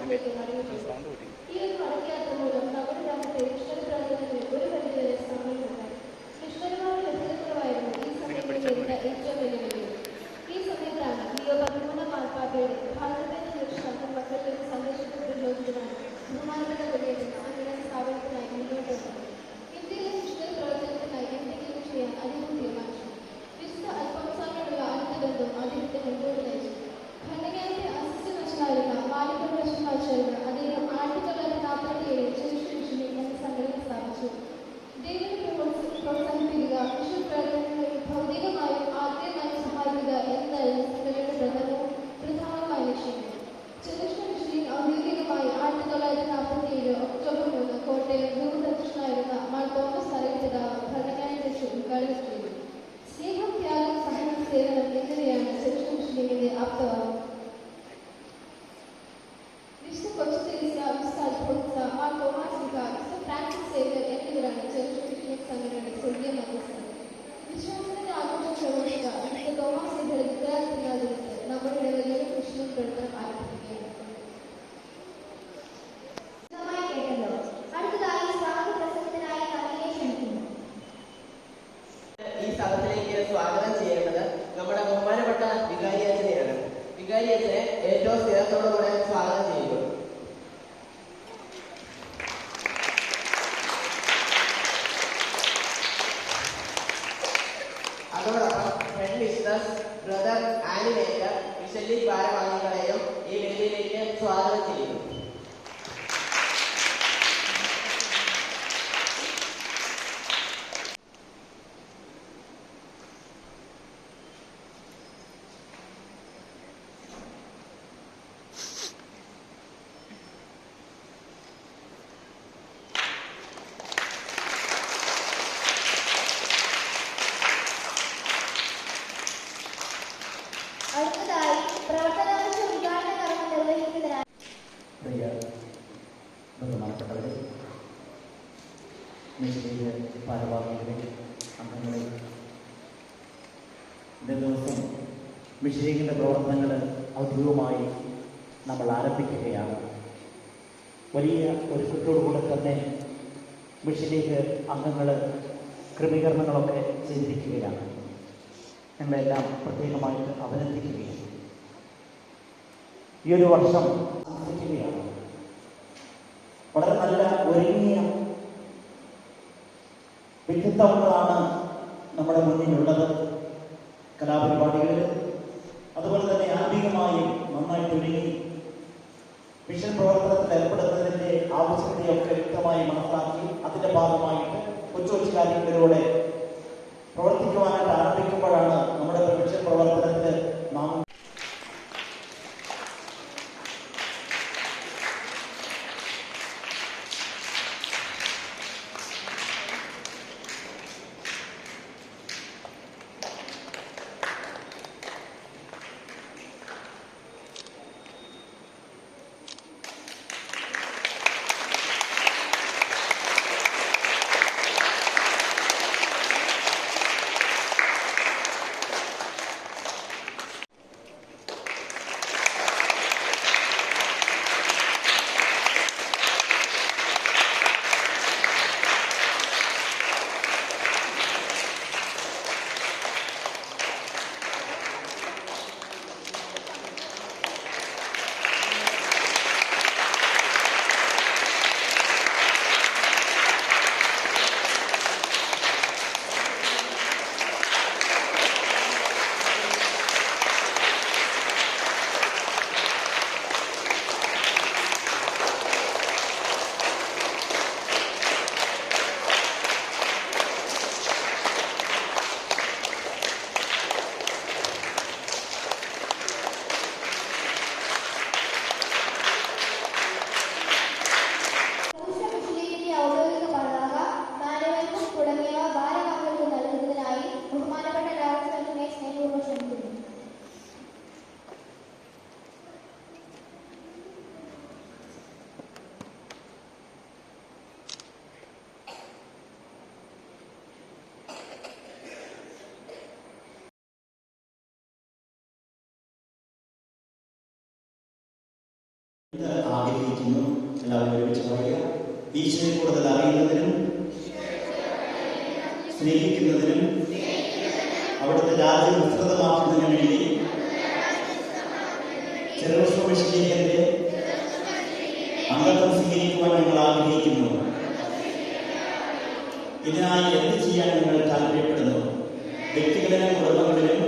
രാജ്യത്തിലേക്ക് മടങ്ങിപ്പോയി. ഈ ഒരു മടക്കയാത്ര മൂലം നമ്മുടെ രാജ്യത്തെ മിഷണറി പ്രവർത്തനത്തിന് ഒരു പരിധിവരെ സമയമുണ്ടായി. മിഷണറിമാരുടെ ലഭ്യതക്കുറവായിരുന്നു ഈ സമയത്ത് നേരിട്ട ഏറ്റവും വലിയ വെല്ലുവിളി. ഈ സമയത്താണ് ലിയോ 13 മാർപ്പാപ്പയുടെ ഭാരതത്തിന്റെ രക്ഷാർത്ഥം മക്കളിലേക്ക് സന്ദേശത്തെ പ്രചോദിതനാണ് ബഹുമാനപ്പെട്ട കൊടിയേറ്റൻ അങ്ങനെ സ്ഥാപനത്തിനായി മുന്നോട്ട് വന്നത്. ഇന്ത്യയിലെ മിഷണറി പ്രവർത്തനത്തിനായി എന്തെങ്കിലും ചെയ്യാൻ അദ്ദേഹം തീരുമാനിച്ചു. വിശുദ്ധ അൽഫോൻസായോടുള്ള അടുത്ത ബന്ധം അദ്ദേഹത്തെ മുൻപോട്ട് നയിച്ചു. ഭരണകാലത്തെ അസിസ്റ്റന്റ് മിഷണറായിരുന്ന മാലികപ്രശ്നമാച്ചായിരുന്നു അദ്ദേഹം 1947 ചെറിയ മിഷനിൽ എന്ന സംഘടന സ്ഥാപിച്ചു. ദൈവത്തെ പ്രോത്സാഹിപ്പിക്കുക, മിഷൻ പ്രവർത്തനങ്ങളിൽ ഭൗതികമായും ആത്മീയമായും സഹായിക്കുക എന്നതായിരുന്നു സംഘടനയുടെ പ്രധാനമായ ലക്ഷ്യം. ചെറിയ മിഷനിൽ ഔദ്യോഗികമായി 1947 ഒക്ടോബർ 3 കോട്ടയം ഗുരുദക്ഷിണായിരുന്ന മാർ തോമസ് അറിയപ്പിതാവ് ഭരണകാലം വെച്ച് ഉദ്ഘാടനം ചെയ്തു. സ്നേഹം, ത്യാഗം, സഹനം, സേവനം എന്നിവയാണ് ചെറിയ മിഷനിലെ ആപ്തവാദം. വിശുദ്ധ കൊച്ചു തെരേസ, വിശുദ്ധ അൽഫോൻസ, മാർ തോമസ് ലീഹ, വിശുദ്ധ ഫ്രാൻസിസ് സേവ്യർ എന്നിവരാണ് ചെറിയ മിഷൻ സംഘടനയുടെ സ്വർഗീയ മധ്യസ്ഥർ. വിശ്വാസത്തിന്റെ ആഘോഷം പ്രവർത്തിക്കുക വിശുദ്ധ തോമസ് ലീഹയുടെ ഉത്തരവാദിത്തത്തിനകത്ത് നമ്മുടെ ഇടവകയിലെ മിഷണറി പ്രവർത്തനം ആരംഭിക്കുകയാണ്. ഈ സ്ഥലത്തിലേക്ക് സ്വാഗതം ചെയ്യുന്നത് നമ്മുടെ ബഹുമാനപ്പെട്ട വികാരിയച്ഛനെയാണ്. വികാരിയച്ഛനെ ഏറ്റവും സ്നേഹത്തോടുകൂടെ സ്വാഗതം ചെയ്യുന്നു. അതോടൊപ്പം ഫ്രണ്ട് മിസ്റ്റേഴ്സ് ബ്രദർ ആനിമേറ്റർ മിഷല്ലി ഭാരവാഹികളെയും ഈ വേദിയിലേക്ക് സ്വാഗതം ചെയ്യുന്നു. അടുത്തതായി പ്രവർത്തനാംശ ഉദ്ഘാടന കർമ്മം നിർവഹിക്കുന്നതിനായി ബഹുമാനപ്പെട്ടവരെ, മിഷനറി ഭാരവാഹികളെ, അംഗങ്ങളെ, ഇന്നേ ദിവസം മിഷനറിയുടെ പ്രവർത്തനങ്ങൾ ഔദ്യോഗികമായി നമ്മൾ ആരംഭിക്കുകയാണ്. വലിയ ഒരുക്കത്തോടുകൂടെ തന്നെ മിഷനറിക്ക് അംഗങ്ങൾ ക്രമീകരണങ്ങളൊക്കെ ചെയ്തിരിക്കുകയാണ്. ഞങ്ങളെല്ലാം പ്രത്യേകമായിട്ട് അഭിനന്ദിക്കുകയാണ്. ഈ ഒരു വർഷം ആരംഭിക്കുകയാണ്. വളരെ നല്ല ഒരുങ്ങിയ വ്യക്തിത്വങ്ങളാണ് നമ്മുടെ മുന്നിലുള്ളത്. കലാപരിപാടികളിൽ അതുപോലെ തന്നെ ആത്മീയമായും നന്നായിട്ട് ഒരുങ്ങി മിഷൻ പ്രവർത്തനത്തിൽ ഏർപ്പെടുന്നതിൻ്റെ ആവശ്യകതയൊക്കെ വ്യക്തമായി മനസ്സിലാക്കി അതിൻ്റെ ഭാഗമായിട്ട് കൊച്ചു കൊച്ചു കാര്യങ്ങളിലൂടെ പ്രവർത്തിക്കുവാനായിട്ട് ആരംഭിക്കുമ്പോഴാണ് നമ്മുടെ മിഷൻ പ്രവർത്തനത്തിൽ നാം ഇത് ആഗ്രഹിക്കുന്നു. എല്ലാവരും ഒരുമിച്ച് പറയുക. ഈശോയെ കൂടുതൽ അറിയുന്നതിനും സ്നേഹിക്കുന്നതിനും അവിടുത്തെ രാജ്യം വിസ്തൃതമാക്കുന്നതിനു വേണ്ടി ചെറുപുഷ്പമിഷീകന്റെ അംഗത്വം സ്വീകരിക്കുവാൻ ഞങ്ങൾ ആഗ്രഹിക്കുന്നു. ഇതിനായി എന്ത് ചെയ്യാൻ നിങ്ങൾ താല്പര്യപ്പെടുന്നു? വ്യക്തികളിലും കുടുംബങ്ങളിലും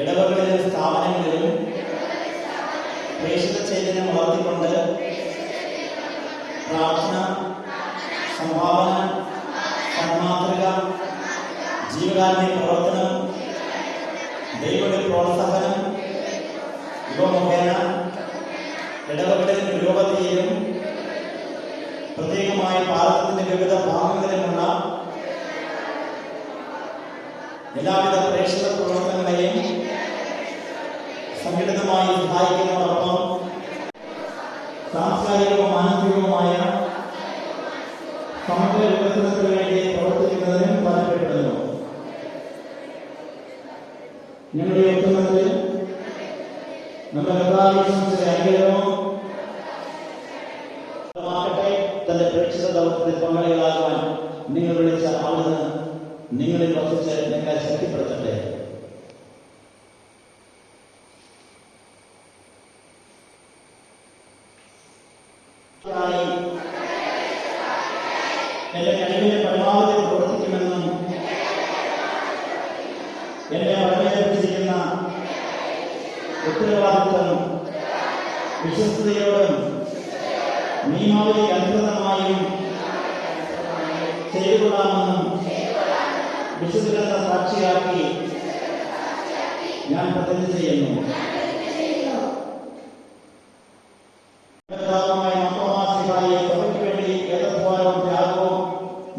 ഇടവകളിലും സ്ഥാപനങ്ങളിലും പ്രേക്ഷിത ചൈതന്യം വളർത്തിക്കൊണ്ട് പ്രാർത്ഥന, സംഭാവന, സന്മാതൃക, ജീവകാരുണ്യ പ്രവർത്തനം, ദൈവയുടെ പ്രോത്സാഹനം ഇവ മുഖേന ഇടവകളിലും രൂപതയിലും പ്രത്യേകമായ ഭാരതത്തിന്റെ വിവിധ ഭാഗങ്ങളിലുമുള്ള എല്ലാവിധ പ്രേക്ഷിത പ്രവർത്തനങ്ങളെയും സംഘടിതമായി സഹായിക്കുന്നതോടൊപ്പം സാംസ്കാരികവും മാനസികവുമായ സമഗ്ര വികസനത്തിന് വേണ്ടി പ്രവർത്തിക്കുന്നതിനും താല്പര്യപ്പെടുന്നു. ഞങ്ങളുടെ ഉത്തമത്തിൽ നമ്മുടെ കഥാവിശ്വസിന്റെ അനുഗ്രഹവും തന്റെ പ്രേക്ഷിത ദൗത്യത്തിൽ പങ്കാളികളാകുവാൻ നിങ്ങൾ വിളിച്ച അവിടുന്ന് നിങ്ങളിൽ വസിച്ച് നിങ്ങളെ ശക്തിപ്പെടുത്തട്ടെ. എന്റെ കഴിവിനെ പരമാവധി പ്രവർത്തിക്കുമെന്നും എന്റെ പഠനേൽപ്പിച്ചിരിക്കുന്ന ഉത്തരവാദിത്വം വിശ്വസ്തയോടും നിയമാവലിക്ക് അനുസൃതമായും ചെയ്തുകൊള്ളാമെന്നും വിശുദ്ധ സാക്ഷിയാക്കി ഞാൻ പ്രതിജ്ഞ ചെയ്യുന്നു. സഭയ്ക്ക് വേണ്ടി ഏതോപാരവും ത്യാഗവും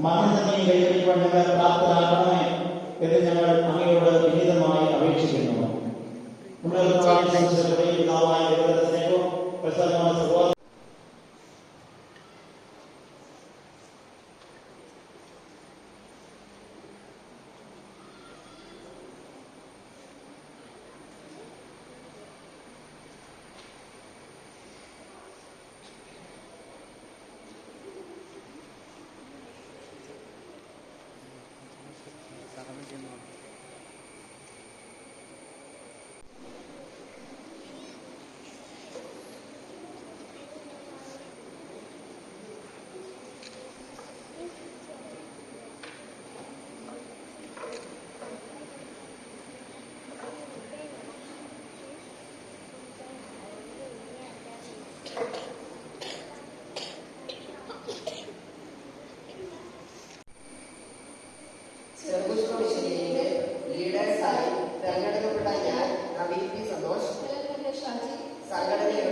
മരണത്തിനെയും കൈവരിക്കുവാൻ ഞങ്ങൾ പ്രാപ്തരാകണമേ എന്ന് ഞങ്ങൾ അങ്ങയോട് വിനീതമായി അപേക്ഷിക്കുന്നു. നമ്മുടെ പിതാവായ ദൈവത്തിന്റെ സ്നേഹവും പ്രസന്നമായ സഹോദരൻ ചെറുപുഷ്പമിഷനിലെ ലീഡേഴ്സായി തെരഞ്ഞെടുക്കപ്പെട്ട ഞാൻ നവീൻ പി സന്തോഷ് സംഘടനയുടെ